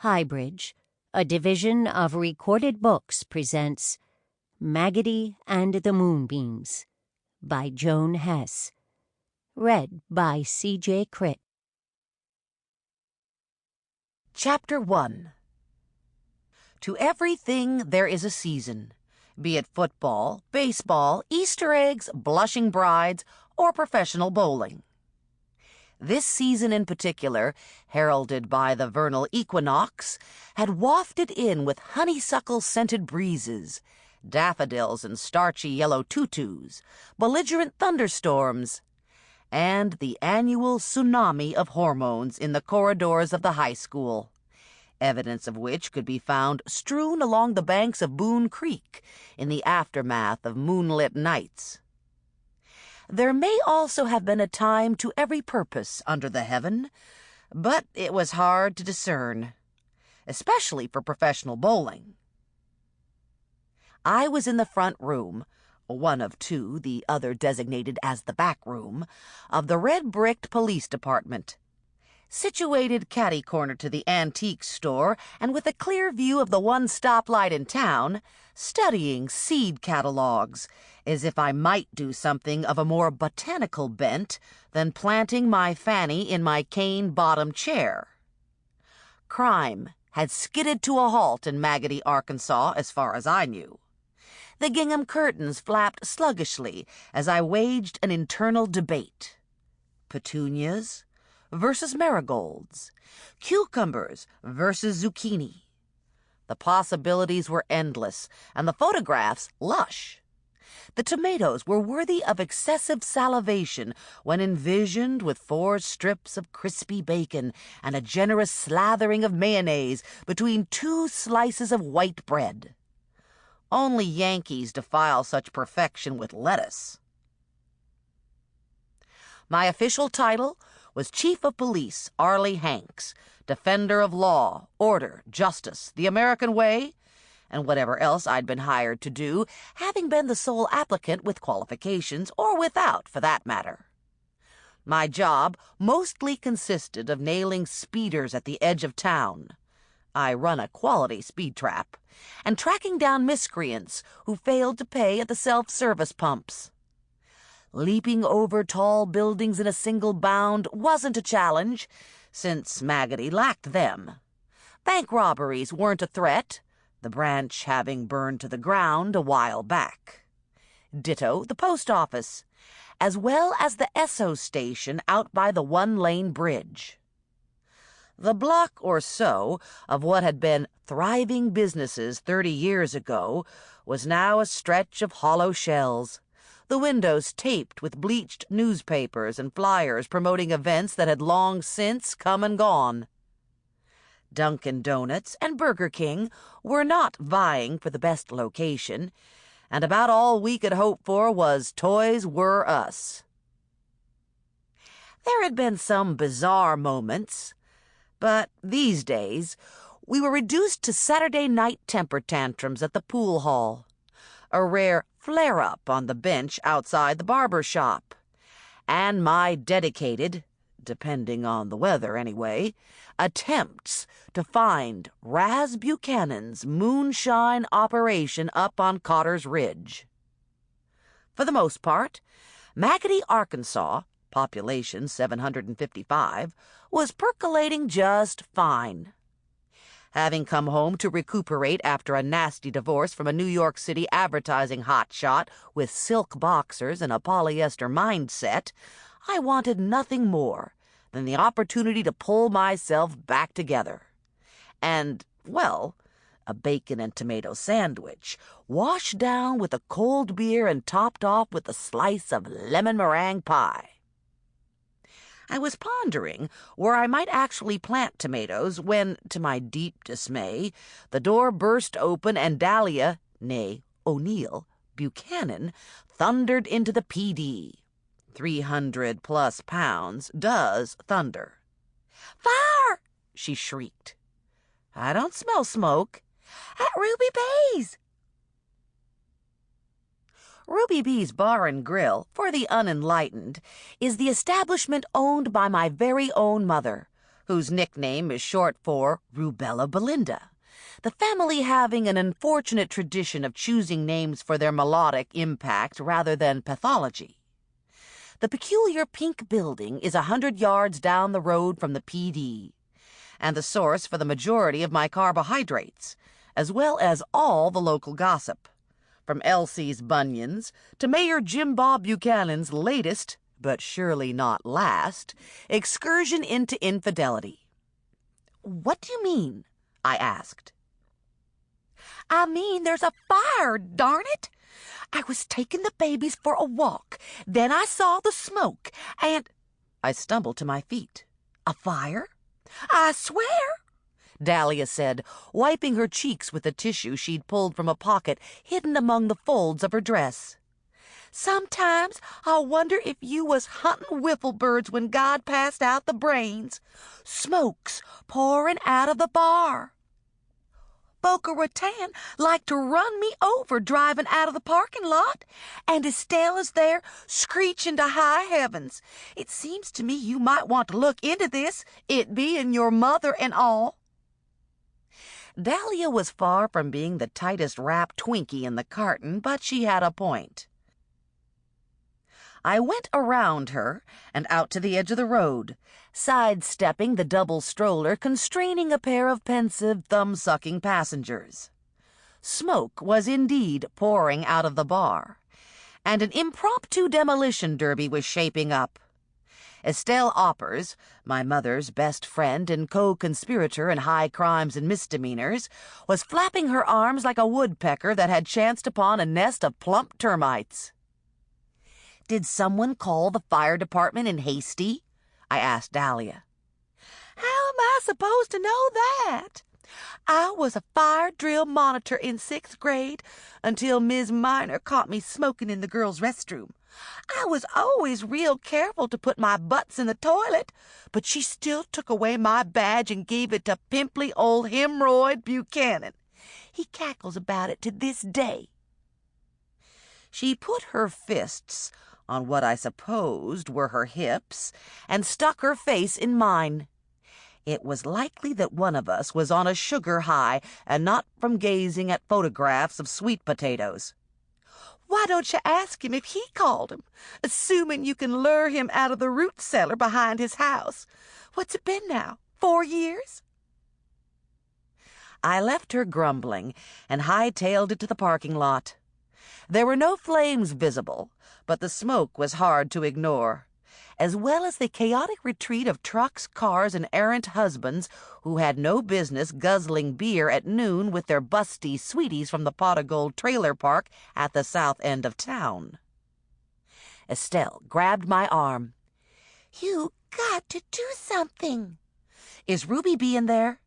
HighBridge, a division of Recorded Books, presents Maggody and the Moonbeams by Joan Hess. Read by C.J. Critt. Chapter 1. To everything there is a season, be it football, baseball, Easter eggs, blushing brides, or professional bowling. This season in particular, heralded by the vernal equinox, had wafted in with honeysuckle-scented breezes, daffodils and starchy yellow tutus, belligerent thunderstorms, and the annual tsunami of hormones in the corridors of the high school, evidence of which could be found strewn along the banks of Boone Creek in the aftermath of moonlit nights. There may also have been a time to every purpose under the heaven, but it was hard to discern, especially for professional bowling. I was in the front room, one of two, the other designated as the back room, of the red-bricked police department, situated catty-corner to the antique store and with a clear view of the one stoplight in town, studying seed catalogs, as if I might do something of a more botanical bent than planting my fanny in my cane-bottomed chair. Crime had skidded to a halt in Maggody, Arkansas, as far as I knew. The gingham curtains flapped sluggishly as I waged an internal debate. Petunias versus marigolds, cucumbers versus zucchini. The possibilities were endless, and the photographs lush. The tomatoes were worthy of excessive salivation when envisioned with 4 strips of crispy bacon and a generous slathering of mayonnaise between 2 slices of white bread. Only Yankees defile such perfection with lettuce. My official title was Chief of Police Arly Hanks, defender of law, order, justice, the American way, and whatever else I'd been hired to do, having been the sole applicant with qualifications, or without, for that matter. My job mostly consisted of nailing speeders at the edge of town. I run a quality speed trap, and tracking down miscreants who failed to pay at the self-service pumps. Leaping over tall buildings in a single bound wasn't a challenge, since Maggody lacked them. Bank robberies weren't a threat, the branch having burned to the ground a while back. Ditto the post office, as well as the Esso station out by the one-lane bridge. The block or so of what had been thriving businesses 30 years ago was now a stretch of hollow shells, the windows taped with bleached newspapers and flyers promoting events that had long since come and gone. Dunkin' Donuts and Burger King were not vying for the best location, and about all we could hope for was Toys Were Us. There had been some bizarre moments, but these days we were reduced to Saturday night temper tantrums at the pool hall, a rare flare-up on the bench outside the barber shop, and my dedicated, depending on the weather anyway, attempts to find Raz Buchanan's moonshine operation up on Cotter's Ridge. For the most part, Maggody, Arkansas, population 755, was percolating just fine. Having come home to recuperate after a nasty divorce from a New York City advertising hotshot with silk boxers and a polyester mindset, I wanted nothing more than the opportunity to pull myself back together. And, well, a bacon and tomato sandwich, washed down with a cold beer and topped off with a slice of lemon meringue pie. I was pondering where I might actually plant tomatoes when, to my deep dismay, the door burst open and Dahlia, nay, O'Neill, Buchanan, thundered into the PD. 300+ pounds does thunder. "Fire!" she shrieked. "I don't smell smoke." "At Ruby B's." Ruby B's Bar and Grill, for the unenlightened, is the establishment owned by my very own mother, whose nickname is short for Rubella Belinda, the family having an unfortunate tradition of choosing names for their melodic impact rather than pathology. The peculiar pink building is 100 yards down the road from the PD, and the source for the majority of my carbohydrates, as well as all the local gossip, from Elsie's bunions to Mayor Jim Bob Buchanan's latest, but surely not last, excursion into infidelity. "What do you mean?" I asked. "I mean there's a fire, darn it! I was taking the babies for a walk. Then I saw the smoke, and—" I stumbled to my feet. "A fire?" "I swear," Dahlia said, wiping her cheeks with a tissue she'd pulled from a pocket hidden among the folds of her dress. "sometimes I wonder if you was hunting whiffle birds when God passed out the brains. Smoke's pouring out of the bar. Boca Raton like to run me over driving out of the parking lot, and Estella's there screeching to high heavens. It seems to me you might want to look into this, it being your mother and all." Dahlia was far from being the tightest wrapped Twinkie in the carton, but she had a point. I went around her and out to the edge of the road, sidestepping the double stroller constraining a pair of pensive, thumb-sucking passengers. Smoke was indeed pouring out of the bar, and an impromptu demolition derby was shaping up. Estelle Oppers, my mother's best friend and co-conspirator in high crimes and misdemeanors, was flapping her arms like a woodpecker that had chanced upon a nest of plump termites. "Did someone call the fire department in Hasty?" I asked Dahlia. "How am I supposed to know that? I was a fire drill monitor in 6th grade until Ms. Miner caught me smoking in the girls' restroom. I was always real careful to put my butts in the toilet, but she still took away my badge and gave it to pimply old Hemorrhoid Buchanan. He cackles about it to this day." She put her fists on what I supposed were her hips and stuck her face in mine. It was likely that one of us was on a sugar high and not from gazing at photographs of sweet potatoes. "Why don't you ask him if he called him, assuming you can lure him out of the root cellar behind his house? What's it been now, 4 years?" I left her grumbling and hightailed it to the parking lot. There were no flames visible, but the smoke was hard to ignore, as well as the chaotic retreat of trucks, cars, and errant husbands who had no business guzzling beer at noon with their busty sweeties from the Pot of Gold trailer park at the south end of town. Estelle grabbed my arm. "You got to do something." "Is Ruby B in there?"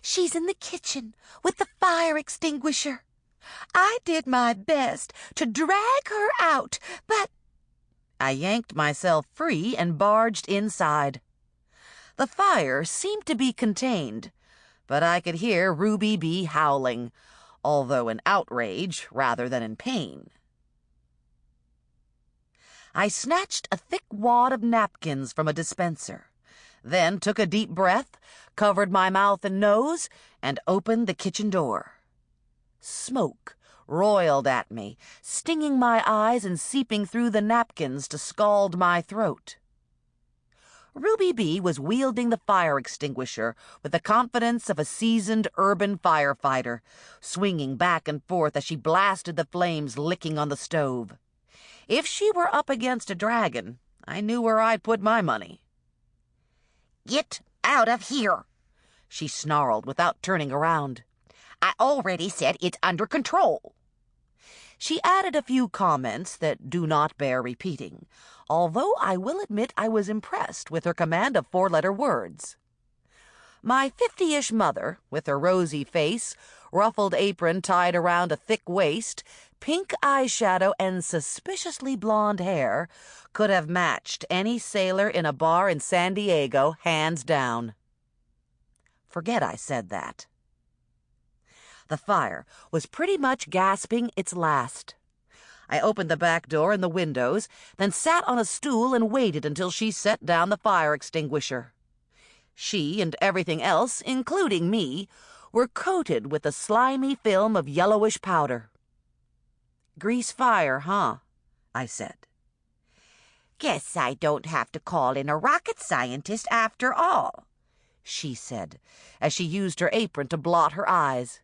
"She's in the kitchen with the fire extinguisher. I did my best to drag her out, but—" I yanked myself free and barged inside. The fire seemed to be contained, but I could hear Ruby B howling, although in outrage rather than in pain. I snatched a thick wad of napkins from a dispenser, then took a deep breath, covered my mouth and nose, and opened the kitchen door. Smoke roiled at me, stinging my eyes and seeping through the napkins to scald my throat. Ruby B was wielding the fire extinguisher with the confidence of a seasoned urban firefighter, swinging back and forth as she blasted the flames licking on the stove. If she were up against a dragon, I knew where I'd put my money. "Get out of here," she snarled without turning around. "I already said it's under control." She added a few comments that do not bear repeating, although I will admit I was impressed with her command of 4-letter words. My 50-ish mother, with her rosy face, ruffled apron tied around a thick waist, pink eyeshadow, and suspiciously blonde hair, could have matched any sailor in a bar in San Diego, hands down. Forget I said that. The fire was pretty much gasping its last. I opened the back door and the windows, then sat on a stool and waited until she set down the fire extinguisher. She and everything else, including me, were coated with a slimy film of yellowish powder. "Grease fire, huh?" I said. "Guess I don't have to call in a rocket scientist after all," she said, as she used her apron to blot her eyes.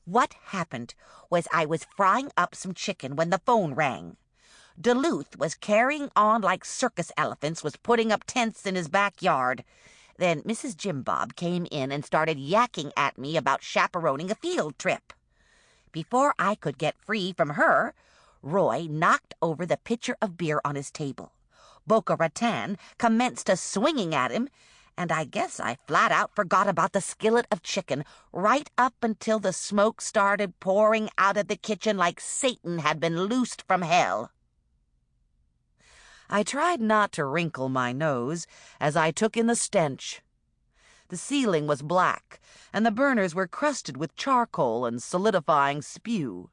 "What happened was I was frying up some chicken when the phone rang. Duluth was carrying on like circus elephants was putting up tents in his backyard. Then Mrs. Jim Bob came in and started yakking at me about chaperoning a field trip. Before I could get free from her, Roy knocked over the pitcher of beer on his table. Boca Raton commenced a swinging at him, and I guess I flat out forgot about the skillet of chicken right up until the smoke started pouring out of the kitchen like Satan had been loosed from hell." I tried not to wrinkle my nose as I took in the stench. The ceiling was black, and the burners were crusted with charcoal and solidifying spew.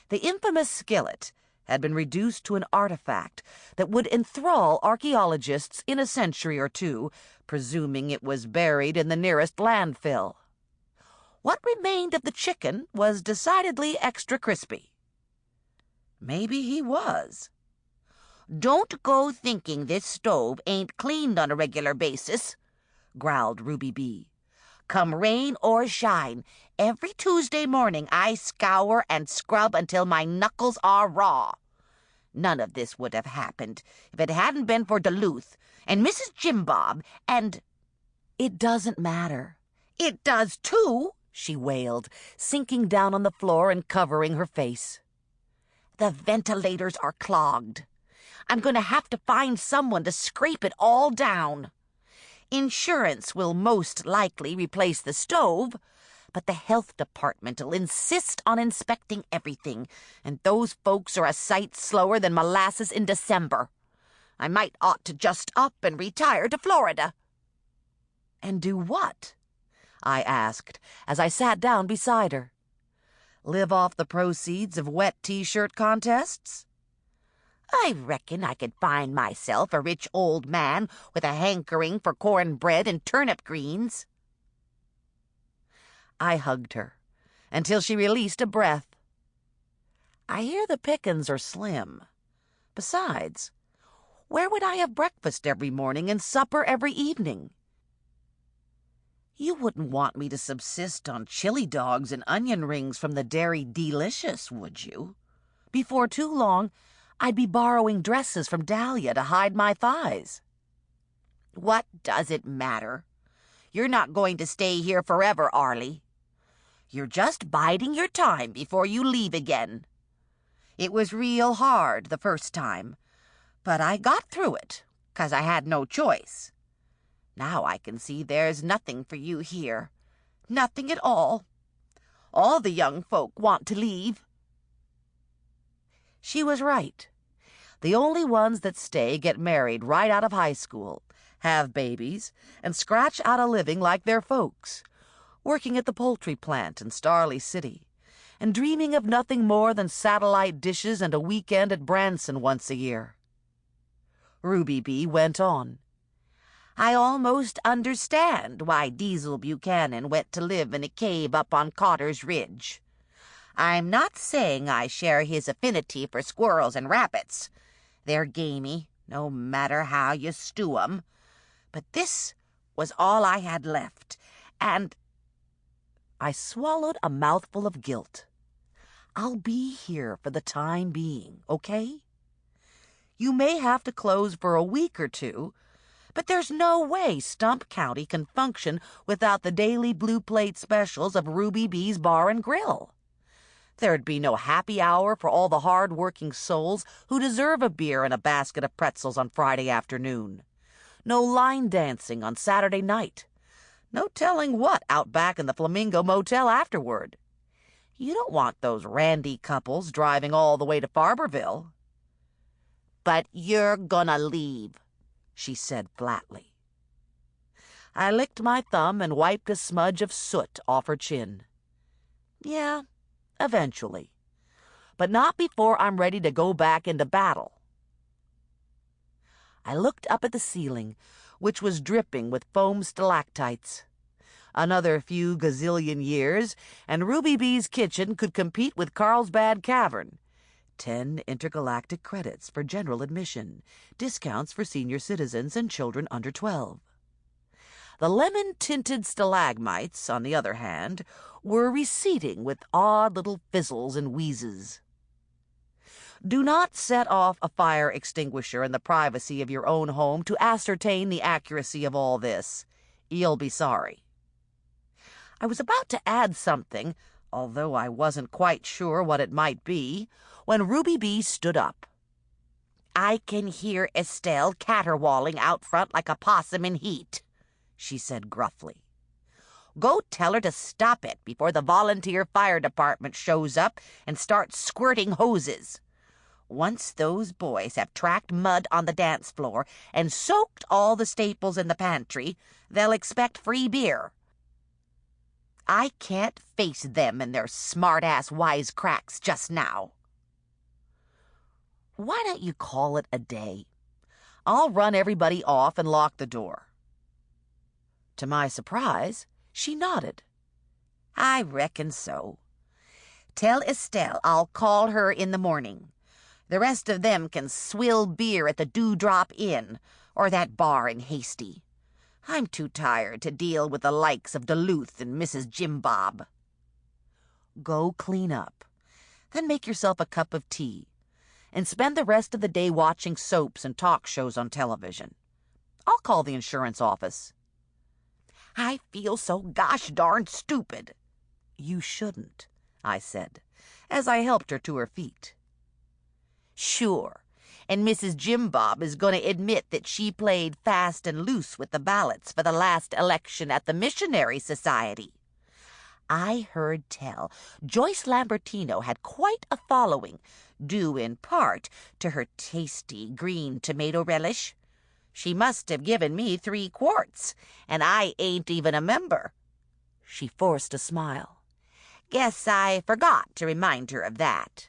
The infamous skillet had been reduced to an artifact that would enthrall archaeologists in a century or two, presuming it was buried in the nearest landfill. What remained of the chicken was decidedly extra crispy. Maybe he was. "Don't go thinking this stove ain't cleaned on a regular basis," growled Ruby B. "Come rain or shine, every Tuesday morning I scour and scrub until my knuckles are raw. None of this would have happened if it hadn't been for Duluth and Mrs. Jim Bob and—" "It doesn't matter." "It does too," she wailed, sinking down on the floor and covering her face. "The ventilators are clogged. I'm going to have to find someone to scrape it all down. Insurance will most likely replace the stove, but the health department'll insist on inspecting everything, and those folks are a sight slower than molasses in December. I might ought to just up and retire to Florida." "And do what?" I asked as I sat down beside her. "Live off the proceeds of wet T-shirt contests?" "I reckon I could find myself a rich old man with a hankering for cornbread and turnip greens." I hugged her until she released a breath. "I hear the pickings are slim. Besides, where would I have breakfast every morning and supper every evening? You wouldn't want me to subsist on chili dogs and onion rings from the Dairy Delicious, would you? Before too long, I'd be borrowing dresses from Dahlia to hide my thighs." "What does it matter? You're not going to stay here forever, Arly. You're just biding your time before you leave again. It was real hard the first time, but I got through it, 'cause I had no choice. Now I can see there's nothing for you here. Nothing at all. All the young folk want to leave." She was right. The only ones that stay get married right out of high school, have babies, and scratch out a living like their folks, working at the poultry plant in Starley City, and dreaming of nothing more than satellite dishes and a weekend at Branson once a year. Ruby B. went on. "I almost understand why Diesel Buchanan went to live in a cave up on Cotter's Ridge. I'm not saying I share his affinity for squirrels and rabbits. They're gamey, no matter how you stew 'em. But this was all I had left, and—" I swallowed a mouthful of guilt. "I'll be here for the time being, okay? You may have to close for a week or two, but there's no way Stump County can function without the daily blue plate specials of Ruby B's Bar and Grill. There'd be no happy hour for all the hard-working souls who deserve a beer and a basket of pretzels on Friday afternoon. No line dancing on Saturday night. No telling what out back in the Flamingo Motel afterward. You don't want those randy couples driving all the way to Farberville." "But you're gonna leave," she said flatly. I licked my thumb and wiped a smudge of soot off her chin. "Yeah, eventually. but not before I'm ready to go back into battle." I looked up at the ceiling, which was dripping with foam stalactites. Another few gazillion years, and Ruby Bee's kitchen could compete with Carlsbad Cavern. 10 intergalactic credits for general admission, discounts for senior citizens and children under 12. The lemon-tinted stalagmites, on the other hand, were receding with odd little fizzles and wheezes. Do not set off a fire extinguisher in the privacy of your own home to ascertain the accuracy of all this. You'll be sorry. I was about to add something, although I wasn't quite sure what it might be, when Ruby Bee stood up. "I can hear Estelle caterwauling out front like a possum in heat," she said gruffly. "Go tell her to stop it before the volunteer fire department shows up and starts squirting hoses. Once those boys have tracked mud on the dance floor and soaked all the staples in the pantry, they'll expect free beer. I can't face them and their smart-ass wisecracks just now. Why don't you call it a day? I'll run everybody off and lock the door." To my surprise, she nodded. "I reckon so. Tell Estelle I'll call her in the morning. The rest of them can swill beer at the Dewdrop Inn or that bar in Hasty. I'm too tired to deal with the likes of Duluth and Mrs. Jim Bob. Go clean up, then make yourself a cup of tea, and spend the rest of the day watching soaps and talk shows on television. I'll call the insurance office." "I feel so gosh darn stupid." "You shouldn't," I said, as I helped her to her feet. "Sure, and Mrs. Jim Bob is going to admit that she played fast and loose with the ballots for the last election at the Missionary Society. I heard tell Joyce Lambertino had quite a following, due in part to her tasty green tomato relish. She must have given me 3 quarts, and I ain't even a member." She forced a smile. "Guess I forgot to remind her of that."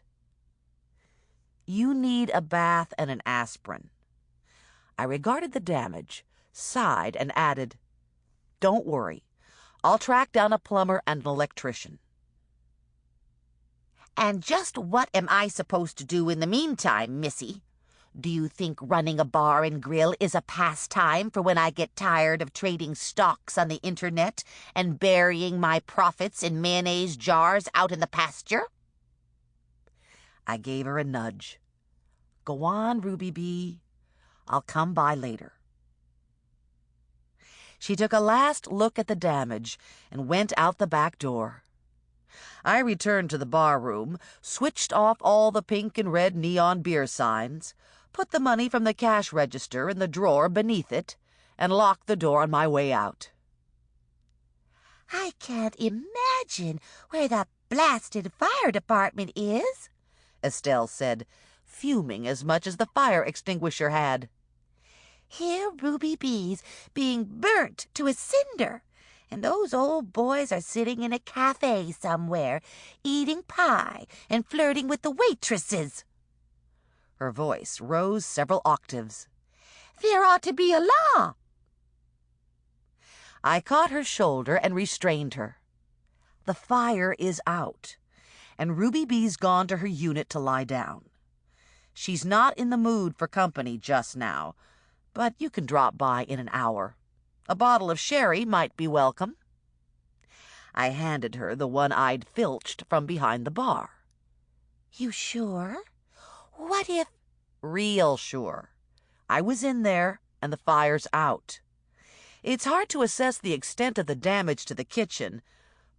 "You need a bath and an aspirin." I regarded the damage, sighed, and added, "Don't worry. I'll track down a plumber and an electrician." "And just what am I supposed to do in the meantime, Missy? Do you think running a bar and grill is a pastime for when I get tired of trading stocks on the internet and burying my profits in mayonnaise jars out in the pasture?" I gave her a nudge. "Go on, Ruby Bee. I'll come by later." She took a last look at the damage and went out the back door. I returned to the bar room, switched off all the pink and red neon beer signs, put the money from the cash register in the drawer beneath it, and locked the door on my way out. "I can't imagine where the blasted fire department is," Estelle said, fuming as much as the fire extinguisher had. "Here Ruby Bee's being burnt to a cinder, and those old boys are sitting in a cafe somewhere, eating pie and flirting with the waitresses." Her voice rose several octaves. "There ought to be a law." I caught her shoulder and restrained her. The fire is out, and Ruby Bee's gone to her unit to lie down. She's not in the mood for company just now, but you can drop by in an hour. A bottle of sherry might be welcome. I handed her the one-eyed filched from behind the bar. "You sure? What if—" "Real sure. I was in there, and the fire's out. It's hard to assess the extent of the damage to the kitchen,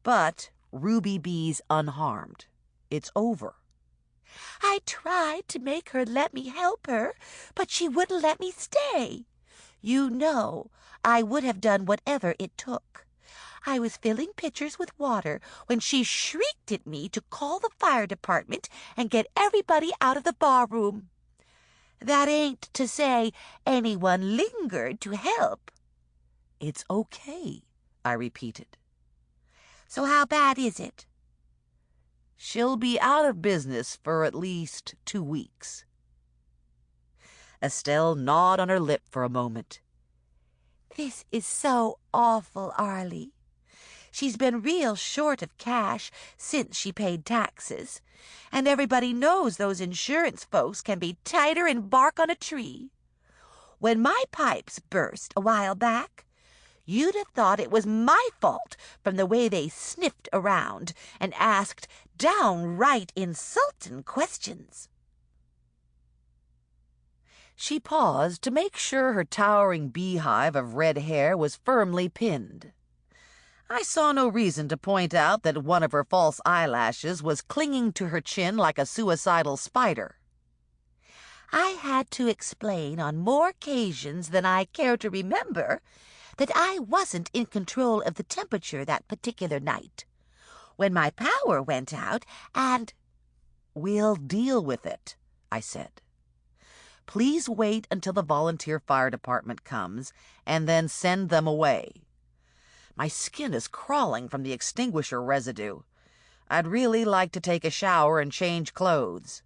but Ruby Bee's unharmed. It's over." "I tried to make her let me help her, but she wouldn't let me stay. You know, I would have done whatever it took. I was filling pitchers with water when she shrieked at me to call the fire department and get everybody out of the bar room. That ain't to say anyone lingered to help." "It's okay," I repeated. "So how bad is it?" She'll be out of business for at least 2 weeks. Estelle gnawed on her lip for a moment. This is so awful, Arly. She's been real short of cash since she paid taxes, and everybody knows those insurance folks can be tighter than bark on a tree. When my pipes burst a while back, you'd have thought it was my fault from the way they sniffed around and asked downright insulting questions. She paused to make sure her towering beehive of red hair was firmly pinned. I saw no reason to point out that one of her false eyelashes was clinging to her chin like a suicidal spider. I had to explain on more occasions than I care to remember that I wasn't in control of the temperature that particular night, when my power went out and— "We'll deal with it," I said. "Please wait until the volunteer fire department comes, and then send them away. My skin is crawling from the extinguisher residue. I'd really like to take a shower and change clothes."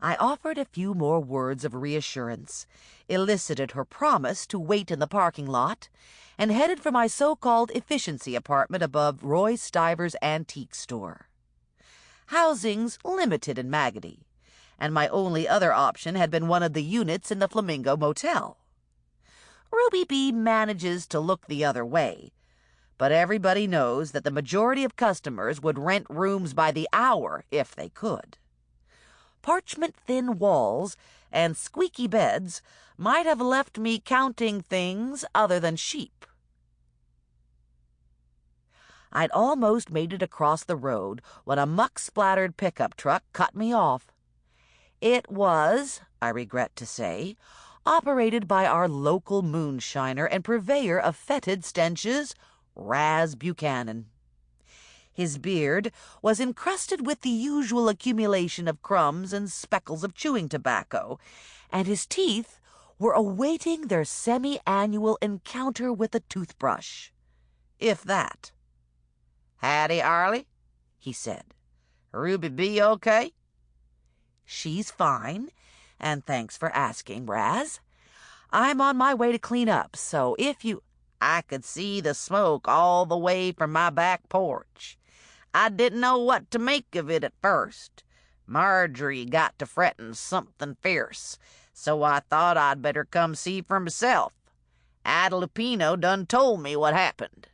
I offered a few more words of reassurance, elicited her promise to wait in the parking lot, and headed for my so-called efficiency apartment above Roy Stiver's antique store. Housing's limited in Maggody, and my only other option had been one of the units in the Flamingo Motel. Ruby B manages to look the other way, but everybody knows that the majority of customers would rent rooms by the hour if they could. Parchment-thin walls and squeaky beds might have left me counting things other than sheep. I'd almost made it across the road when a muck-splattered pickup truck cut me off. It was, I regret to say, operated by our local moonshiner and purveyor of fetid stenches, Raz Buchanan. His beard was encrusted with the usual accumulation of crumbs and speckles of chewing tobacco, and his teeth were awaiting their semi-annual encounter with a toothbrush. If that. "Howdy, Arly," he said. "Ruby B okay?" "She's fine, and thanks for asking, Raz. I'm on my way to clean up, so if you—" "I could see the smoke all the way from my back porch. I didn't know what to make of it at first. Marjorie got to fretting something fierce, so I thought I'd better come see for myself. Ada Lupino done told me what happened."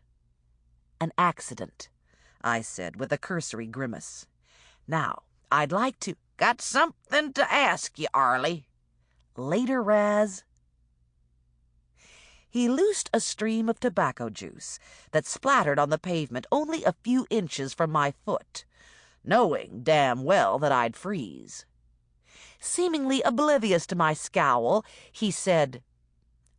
"An accident," I said with a cursory grimace. "Now, I'd like to—" "Got something to ask you, Arly." "Later, Raz." He loosed a stream of tobacco juice that splattered on the pavement only a few inches from my foot, knowing damn well that I'd freeze. Seemingly oblivious to my scowl, he said,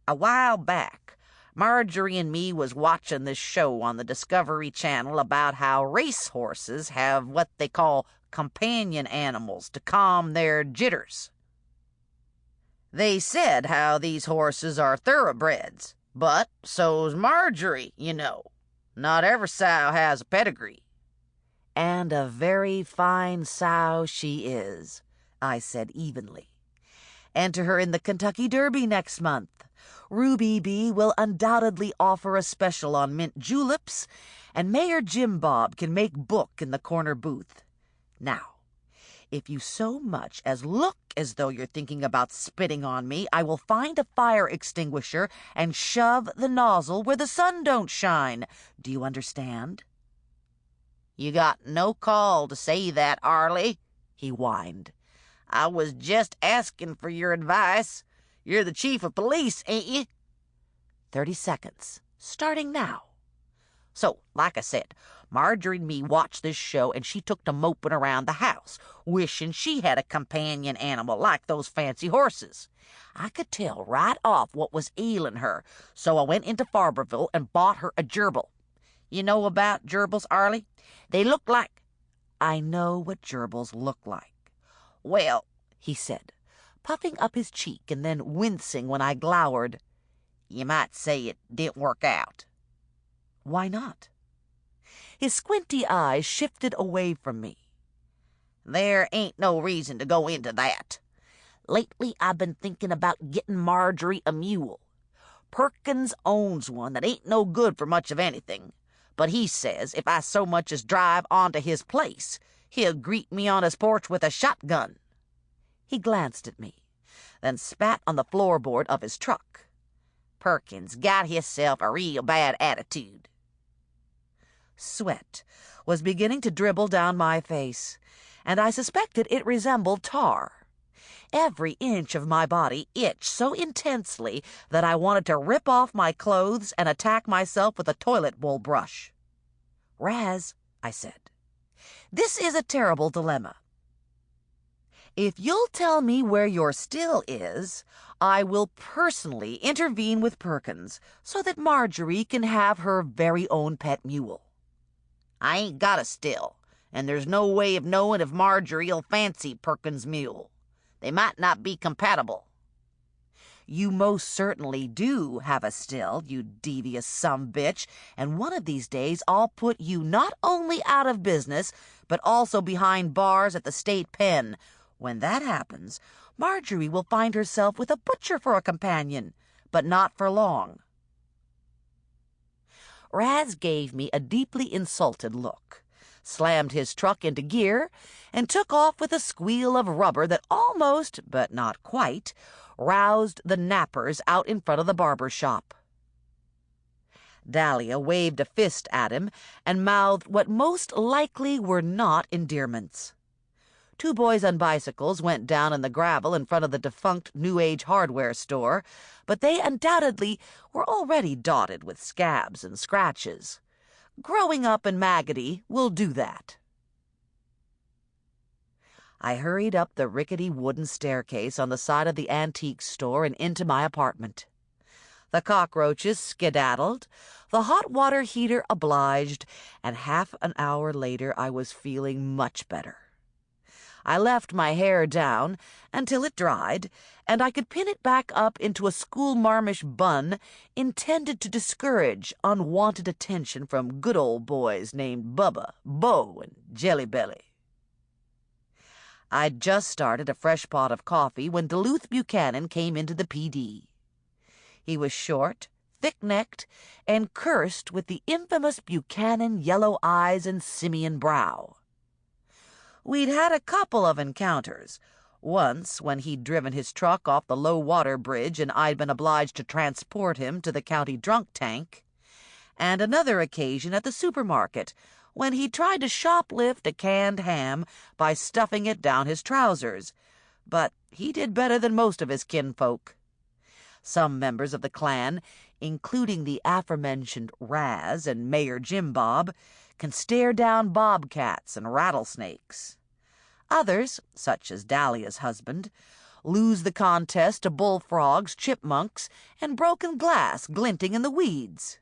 "A while back, Marjorie and me was watching this show on the Discovery Channel about how racehorses have what they call companion animals to calm their jitters. They said how these horses are thoroughbreds, but so's Marjorie, you know. Not every sow has a pedigree." "And a very fine sow she is," I said evenly. "Enter her in the Kentucky Derby next month. Ruby B will undoubtedly offer a special on mint juleps, and Mayor Jim Bob can make book in the corner booth. Now, if you so much as look as though you're thinking about spitting on me, I will find a fire extinguisher and shove the nozzle where the sun don't shine. Do you understand?" "You got no call to say that, Arly," he whined. "I was just asking for your advice. You're the chief of police, ain't you?" 30 seconds, starting now. "So, like I said, Marjorie and me watched this show, and she took to moping around the house, wishing she had a companion animal like those fancy horses. I could tell right off what was ailing her, so I went into Farberville and bought her a gerbil. You know about gerbils, Arly? They look like—" "I know what gerbils look like." "Well," he said, puffing up his cheek and then wincing when I glowered, "you might say it didn't work out." "Why not?" His squinty eyes shifted away from me. There ain't no reason to go into that. Lately I've been thinking about getting Marjorie a mule. Perkins owns one that ain't no good for much of anything, but he says if I so much as drive onto his place, he'll greet me on his porch with a shotgun. He glanced at me, then spat on the floorboard of his truck. Perkins got hisself a real bad attitude. Sweat was beginning to dribble down my face, and I suspected it resembled tar. Every inch of my body itched so intensely that I wanted to rip off my clothes and attack myself with a toilet bowl brush. "Raz," I said, "this is a terrible dilemma. If you'll tell me where your still is, I will personally intervene with Perkins so that Marjorie can have her very own pet mule." "I ain't got a still, and there's no way of knowing if Marjorie'll fancy Perkins' mule. They might not be compatible." "You most certainly do have a still, you devious sumbitch, and one of these days I'll put you not only out of business, but also behind bars at the state pen. When that happens, Marjorie will find herself with a butcher for a companion, but not for long." Raz gave me a deeply insulted look, slammed his truck into gear, and took off with a squeal of rubber that almost, but not quite, roused the nappers out in front of the barber shop. Dahlia waved a fist at him and mouthed what most likely were not endearments. Two boys on bicycles went down in the gravel in front of the defunct New Age hardware store, but they undoubtedly were already dotted with scabs and scratches. Growing up in Maggody will do that. I hurried up the rickety wooden staircase on the side of the antique store and into my apartment. The cockroaches skedaddled, the hot water heater obliged, and half an hour later I was feeling much better. I left my hair down until it dried, and I could pin it back up into a schoolmarmish bun intended to discourage unwanted attention from good old boys named Bubba, Bo, and Jelly Belly. I'd just started a fresh pot of coffee when Duluth Buchanan came into the PD. He was short, thick-necked, and cursed with the infamous Buchanan yellow eyes and simian brow. We'd had a couple of encounters, once when he'd driven his truck off the low-water bridge and I'd been obliged to transport him to the county drunk tank, and another occasion at the supermarket when he tried to shoplift a canned ham by stuffing it down his trousers, but he did better than most of his kinfolk. Some members of the clan, including the aforementioned Raz and Mayor Jim Bob, can stare down bobcats and rattlesnakes. Others, such as Dahlia's husband, lose the contest to bullfrogs, chipmunks, and broken glass glinting in the weeds.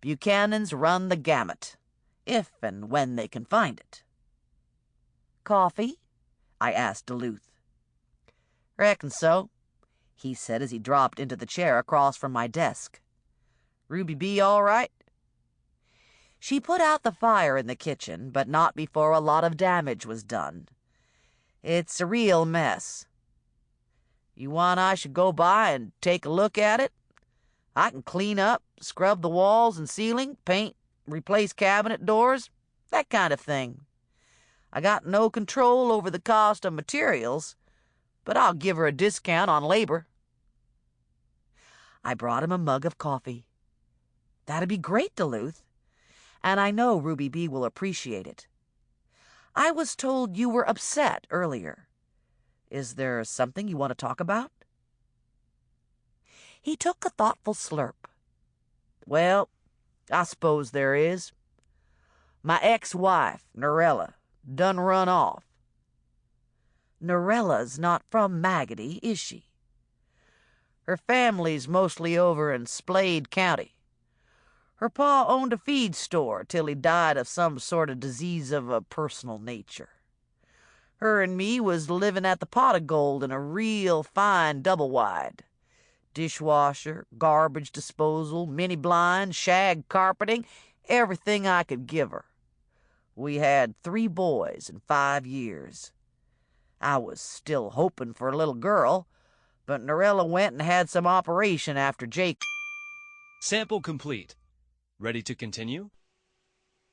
Buchanans run the gamut, if and when they can find it. "Coffee?" I asked Duluth. "Reckon so," he said as he dropped into the chair across from my desk. "Ruby B. all right?" She put out the fire in the kitchen, but not before a lot of damage was done. It's a real mess. You want I should go by and take a look at it? I can clean up, scrub the walls and ceiling, paint, replace cabinet doors, that kind of thing. I got no control over the cost of materials, but I'll give her a discount on labor." I brought him a mug of coffee. "That'd be great, Duluth. And I know Ruby B. will appreciate it. I was told you were upset earlier. Is there something you want to talk about?" He took a thoughtful slurp. "Well, I suppose there is. My ex-wife, Narella, done run off." "Narella's not from Maggody, is she?" "Her family's mostly over in Splade County. Her pa owned a feed store till he died of some sort of disease of a personal nature. Her and me was living at the Pot of Gold in a real fine double-wide. Dishwasher, garbage disposal, mini blind, shag carpeting, everything I could give her. We had 3 boys in 5 years. I was still hoping for a little girl, but Narella went and had some operation after Jake. Sample complete. Ready to continue?